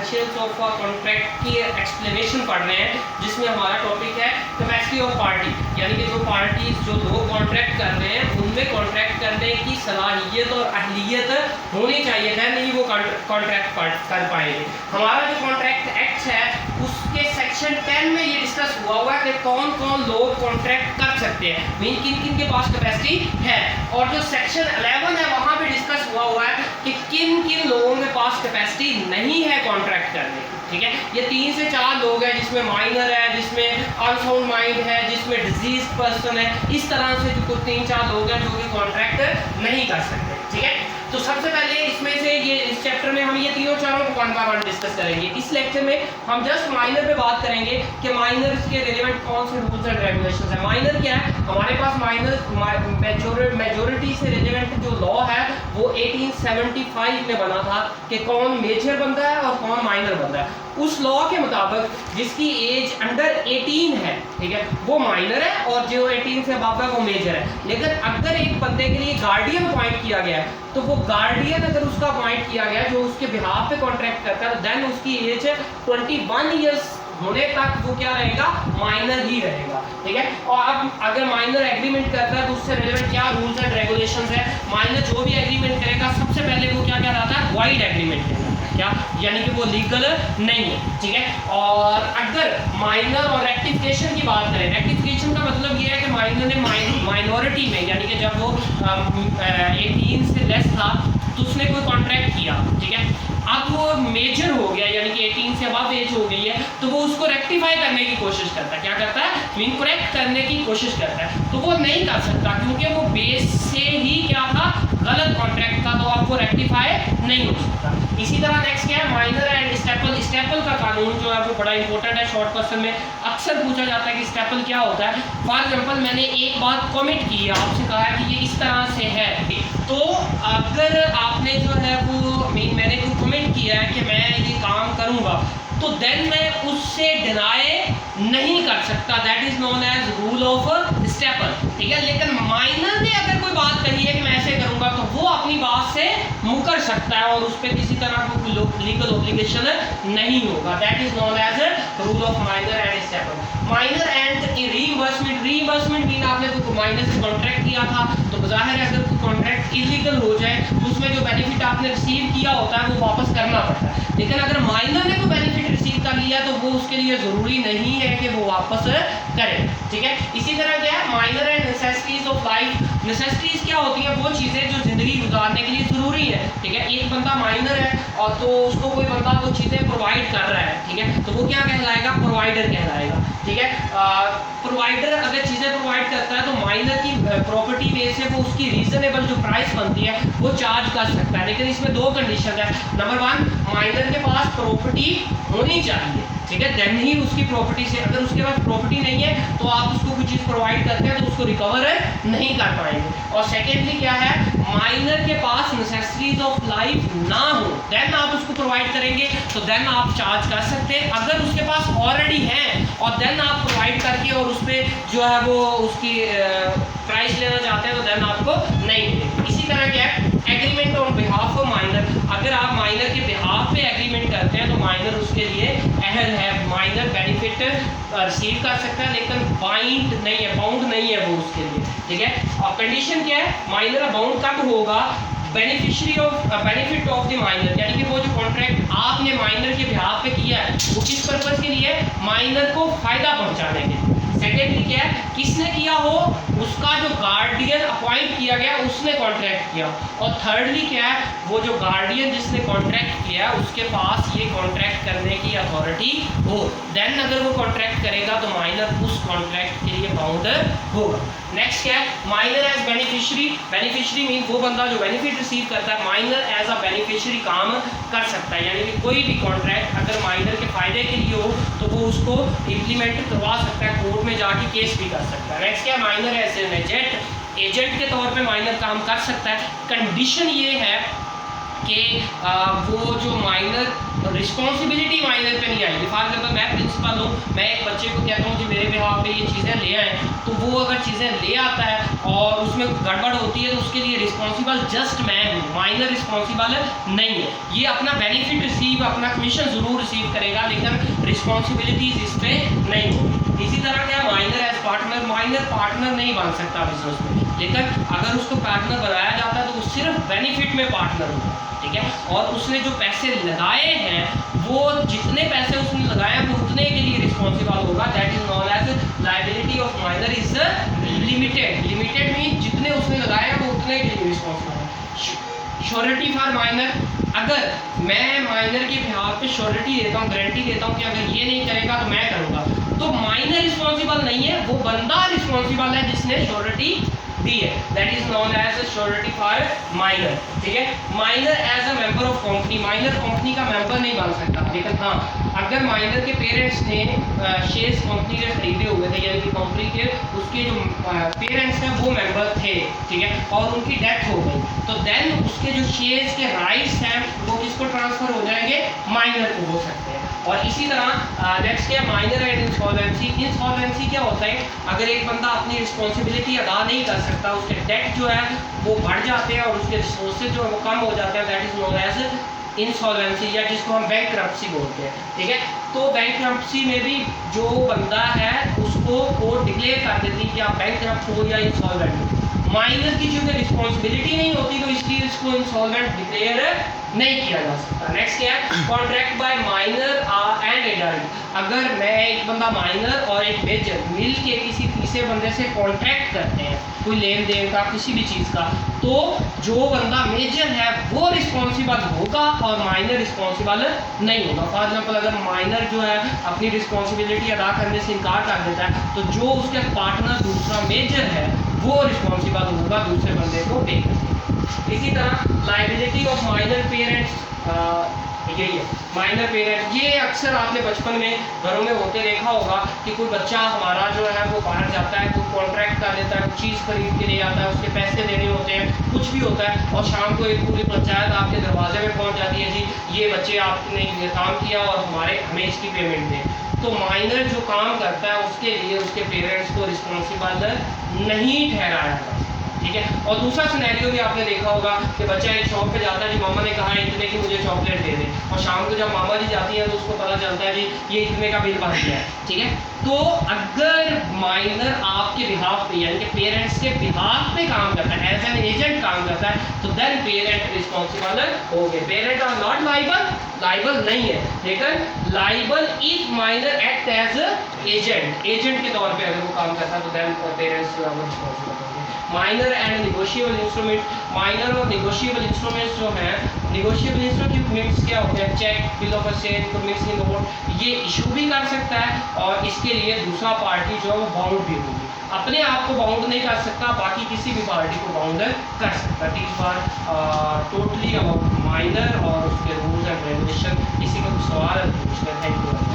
Essentials of contract की explanation पढ़ रहे हैं, जिसमें हमारा टॉपिक है कैपेसिटी ऑफ पार्टी, यानी कि जो पार्टीज जो लोग कॉन्ट्रैक्ट कर रहे हैं उनमें कॉन्ट्रैक्ट करने की सलाहियत और अहलियत होनी चाहिए, है नहीं वो कॉन्ट्रैक्ट कर पाएंगे। हमारा जो कॉन्ट्रैक्ट एक्ट है उसके सेक्शन 10 में ये डिस्कस हुआ है कि कौन कौन लोग कॉन्ट्रैक्ट कर सकते हैं, मीन किन किन के पास कैपेसिटी है, और जो सेक्शन 11 है वहाँ पे डिस्कस हुआ है कि किन किन लोगों के पास कैपेसिटी नहीं है कॉन्ट्रैक्ट करने की। ठीक है, ये 3 से 4 लोग हैं, जिसमें माइनर है, जिसमें अनसाउंड माइंड है, जिसमें डिजीज पर्सन है, इस तरह से जो कुछ 3-4 लोग हैं जो कि कॉन्ट्रैक्ट नहीं कर सकते। ठीक है, तो सबसे पहले इसमें से ये इस चैप्टर में हम ये तीनों चारों को 1 बाय 1 डिस्कस करेंगे। इस लेक्चर में हम जस्ट माइनर पे बात करेंगे कि माइनर के रिलेवेंट कौन से रूल्स एंड रेगुलेशंस है। माइनर क्या है, हमारे पास माइनर मेजॉरिटी से रिलेवेंट जो लॉ है वो 1875 में बना था कि कौन मेजर बनता है और कौन माइनर बनता है। उस लॉ के मुताबिक जिसकी एज अंडर 18 है, ठीक है, वो माइनर है, और जो 18 से अबव है वो मेजर है। लेकिन अगर एक बंदे के लिए गार्डियन अपॉइंट किया गया है तो वो गार्डियन अगर उसका अपॉइंट किया गया जो उसके बिहाफ पे कॉन्ट्रैक्ट करता है तो देन उसकी एज 21 ईयर्स होने तक वो क्या रहेगा, माइनर ही रहेगा। ठीक है, और अब अगर माइनर एग्रीमेंट करता है तो उससे रिलेवेंट क्या रूल्स एंड रेगुलेशंस है। माइनर जो भी एग्रीमेंट करेगा सबसे पहले वो क्या कहलाता है, वाइड एग्रीमेंट कहलाता है, क्या यानी कि वो लीगल नहीं है। ठीक है, और अगर माइनर और रेक्टिफिकेशन की बात करें, रेक्टिफिकेशन का मतलब ये है कि माइनर ने माइनॉरिटी में, यानी कि जब वो 18 से लेस था तो उसने कोई कॉन्ट्रैक्ट किया, ठीक है, अब वो मेजर हो गया यानी कि 18 से अबव एज हो गई है, तो वो उसको रेक्टिफाई करने की कोशिश करता है। क्या करता है, मीन करेक्ट करने की कोशिश करता है, तो वो नहीं कर सकता क्योंकि वो बेस से ही क्या था, गलत कॉन्ट्रैक्ट था, तो आपको रेक्टिफाई नहीं हो सकता। इसी तरह नेक्स्ट क्या है, माइनर एंड स्टेपल। स्टेपल का कानून जो है वो बड़ा इंपॉर्टेंट है, शॉर्ट क्वेश्चन में अक्सर पूछा जाता है कि स्टेपल क्या होता है। फॉर एग्जांपल मैंने एक बात कमेंट की है, आपसे कहा है कि ये इस तरह से है, तो अगर आपने जो है वो मैंने कोई कमेंट किया है कि मैं ये काम करूँगा, तो देन मैं उससे डिनाई नहीं कर सकता, that is known as rule of estoppel. ठीक है, लेकिन माइनर ने अगर कोई बात कही है कि मैं ऐसे करूंगा तो वो अपनी बात से मुकर सकता है और उस पर किसी तरह का लीगल ऑब्लिगेशन नहीं होगा, that is known as rule of minor and estoppel. Minor and reimbursement. Reimbursement mean आपने कोई माइनर से कॉन्ट्रैक्ट किया था तो जाहिर है अगर कोई कॉन्ट्रैक्ट इलीगल हो जाए तो उसमें जो बेनिफिट आपने रिसीव किया होता है वो वापस करना पड़ता है। लेकिन अगर माइनर ने कोई बेनिफिट रिसीव कर लिया तो वो उसके लिए ज़रूरी नहीं है कि वो वापस करे। ठीक है, इसी तरह क्या है, minor and necessities of life. Necessities क्या होती हैं, वो चीज़ें जो ज़िंदगी गुजारने के लिए ज़रूरी है। ठीक है, एक बंदा माइनर है और तो उसको कोई बंदा वो चीज़ें प्रोवाइड कर रहा है, ठीक है, तो वो क्या कहलाएगा, प्रोवाइडर कहलाएगा। ठीक है, प्रोवाइडर अगर चीज़ें प्रोवाइड करता है तो माइनर की प्रॉपर्टी में से वो उसकी रीजनेबल जो प्राइस बनती है वो चार्ज कर सकता है। लेकिन इसमें 2 कंडीशन है। नंबर 1, माइनर के पास प्रॉपर्टी होनी चाहिए, ठीक है, देन ही उसकी प्रॉपर्टी से, अगर उसके पास प्रॉपर्टी नहीं है तो आप उसको कोई चीज़ प्रोवाइड करते हैं तो उसको रिकवर नहीं कर पाएंगे। और सेकेंडली क्या है, माइनर के पास नेसेसिटीज ऑफ लाइफ ना हो देन आप उसको प्रोवाइड करेंगे तो देन आप चार्ज कर सकते हैं। अगर उसके पास ऑलरेडी है और देन आप प्रोवाइड करके और उस पर जो है वो उसकी प्राइस लेना चाहते हैं तो देन आपको नहीं मिलेगी। इसी तरह क्या है, agreement on behalf of minor. अगर आप माइनर के बिहाफ पे एग्रीमेंट करते हैं तो माइनर उसके लिए अहल है, माइनर बेनिफिट रिसीव कर सकता है लेकिन बाइंड नहीं है, बाउंड नहीं है वो उसके लिए। ठीक है, और कंडीशन क्या है, माइनर बाउंड कब होगा, beneficiary of benefit of the minor, यानी कि वो जो कॉन्ट्रैक्ट आपने माइनर के बिहाफ पे किया है वो किस पर्पस के लिए, माइनर को फायदा पहुंचाने के लिए। सेकेंडली क्या है, किसने किया हो, उसका जो गार्डियन अपॉइंट किया गया उसने कॉन्ट्रैक्ट किया। और थर्डली क्या है, वो जो गार्डियन जिसने कॉन्ट्रैक्ट किया उसके पास ये कॉन्ट्रैक्ट करने की अथॉरिटी हो, देन अगर वो कॉन्ट्रैक्ट करेगा तो माइनर उस कॉन्ट्रैक्ट के लिए बाउंड होगा। नेक्स्ट क्या है, minor as beneficiary. Beneficiary mean वो बंदा जो बेनिफिट रिसीव करता है, माइनर एज अ बेनिफिशियरी काम कर सकता है, यानी कि कोई भी कॉन्ट्रैक्ट अगर माइनर के फायदे के लिए हो तो वो उसको इम्प्लीमेंट करवा सकता है, कोर्ट में जाके केस भी कर सकता है। नेक्स्ट क्या, minor as an agent. Agent के तौर पे माइनर काम कर सकता है। कंडीशन ये है कि वो जो माइनर रिस्पॉन्सिबिलिटी माइनर पे नहीं आएगी। फॉर एग्जाम्पल मैं प्रिंसिपल हूँ, मैं एक बच्चे को कहता हूँ कि मेरे बिहाफ पे ये चीज़ें ले आएँ, तो वो अगर चीज़ें ले आता है और उसमें गड़बड़ होती है तो उसके लिए रिस्पॉन्सिबल जस्ट मैं हूँ, माइनर रिस्पॉन्सिबल नहीं है। ये अपना बेनिफिट रिसीव, अपना कमीशन ज़रूर रिसीव करेगा, लेकिन रिस्पॉन्सिबिलिटीज इस पर नहीं होगी। इसी तरह क्या minor as partner, minor partner नहीं बन सकता बिजनेस में, लेकिन अगर उसको पार्टनर बनाया जाता है तो वो सिर्फ बेनिफिट में पार्टनर होगा, ठीक है। और उसने जो पैसे लगाए हैं वो जितने पैसे उसने लगाए हैं वो उतने के लिए रिस्पॉन्सिबल होगा। That is known as liability of minor is limited. Limited mean जितने उसने लगाए हैं वो उतने के लिए रिस्पॉन्सिबल है। श्योरिटी फॉर माइनर, अगर मैं माइनर के बिहाफ पे श्योरिटी देता हूँ, गारंटी देता हूँ कि अगर ये नहीं करेगा तो मैं करूँगा, तो माइनर रिस्पॉन्सिबल नहीं है, वो बंदा रिस्पॉन्सिबल है जिसने श्योरिटी दी है। That is known as surety for minor, ठीक है। Minor as a member of company, minor company का मेंबर नहीं बन सकता, लेकिन हाँ अगर माइनर के पेरेंट्स ने शेयर्स कंपनी के खरीदे हुए थे, यानी कि कंपनी के उसके जो पेरेंट्स हैं वो मेंबर थे, ठीक है, और उनकी डेथ हो गई, तो देन उसके जो शेयर्स के राइट्स हैं वो किसको ट्रांसफर हो जाएंगे, माइनर को हो सकते हैं। और इसी तरह नेक्स्ट क्या, माइनर एंड इंसॉल्वेंसी। इंसॉल्वेंसी क्या होता है, अगर एक बंदा अपनी रिस्पॉन्सिबिलिटी अदा नहीं कर सकता, उसके डेट जो है वो बढ़ जाते हैं और उसके रिसोर्सेज जो है वो कम हो जाते हैं, that is known as insolvency, या जिसको हम बैंकरप्सी बोलते हैं, ठीक है। तो बैंकरप्सी में भी जो बंदा है उसको कोर्ट डिक्लेयर कर देती है कि आप बैंकरप्ट हो या इंसॉल्वेंट हो। माइनर की चूंकि रिस्पॉन्सिबिलिटी नहीं होती तो इसलिए इसको इंसॉल्वेंट डिक्लेयर नहीं किया जा सकता। नेक्स्ट क्या है, contract by minor and adult. अगर मैं एक बंदा माइनर और एक मेजर मिल के किसी तीसरे बंदे से कॉन्ट्रैक्ट करते हैं कोई लेन देन का, किसी भी चीज़ का, तो जो बंदा मेजर है वो रिस्पॉन्सिबल होगा और माइनर रिस्पॉन्सिबल नहीं होगा। फॉर एग्जाम्पल अगर माइनर जो है अपनी रिस्पॉन्सिबिलिटी अदा करने से इनकार कर देता है तो जो उसके पार्टनर दूसरा मेजर है वो रिस्पॉन्सिबल होगा दूसरे बंदे को पे करने। इसी तरह लायबिलिटी ऑफ माइनर पेरेंट्स, यही है माइनर पेरेंट। ये अक्सर आपने बचपन में घरों में होते देखा होगा कि कोई बच्चा हमारा जो है वो बाहर जाता है, कोई कॉन्ट्रैक्ट कर लेता है, चीज़ खरीद के ले आता है, उसके पैसे देने होते हैं, कुछ भी होता है, और शाम को एक पूरी पंचायत आपके दरवाजे में पहुंच जाती है, जी ये बच्चे आपने ये काम किया और हमें इसकी पेमेंट दें। तो माइनर जो काम करता है उसके लिए उसके पेरेंट्स को रिस्पॉन्सिबल नहीं ठहराया जाता, ठीक है। और दूसरा सिनेरियो भी आपने देखा होगा कि बच्चा एक शॉप पे जाता है, जी मामा ने कहा है इतने की मुझे चॉकलेट दे दे, और शाम को जब मामा जी जाती है तो उसको पता चलता है जी ये इतने का बिल बन गया है, ठीक है। तो अगर माइनर आपके बिहाफ पे यानी कि पेरेंट्स के बिहाफ पे काम करता है, एज एन एजेंट काम करता है, तो देन पेरेंट रिस्पॉन्सिबल हो गए। Parent are not liable, liable नहीं है, लेकिन liable if minor act as agent, agent के तौर पे अगर वो काम करता है तो देन पेरेंट्स जो है वो रिस्पॉन्सिबल होंगे। Minor and negotiable instrument, minor और निगोशिएबल इंस्ट्रूमेंट्स जो हैं, निगोशिएबल इंस्ट्रूमेंट्स क्या होते हैं, cheque, bill of exchange, promissory note, ये इशू भी कर सकता है और इसके लिए दूसरा पार्टी जो है वो बाउंड भी होगी। अपने आप को बाउंड नहीं कर सकता, बाकी किसी भी पार्टी को बाउंड कर सकता। This were totally about minor और उसके रूल्स एंड रेगुलेशन। किसी का सवाल है तो पूछना। Thank you.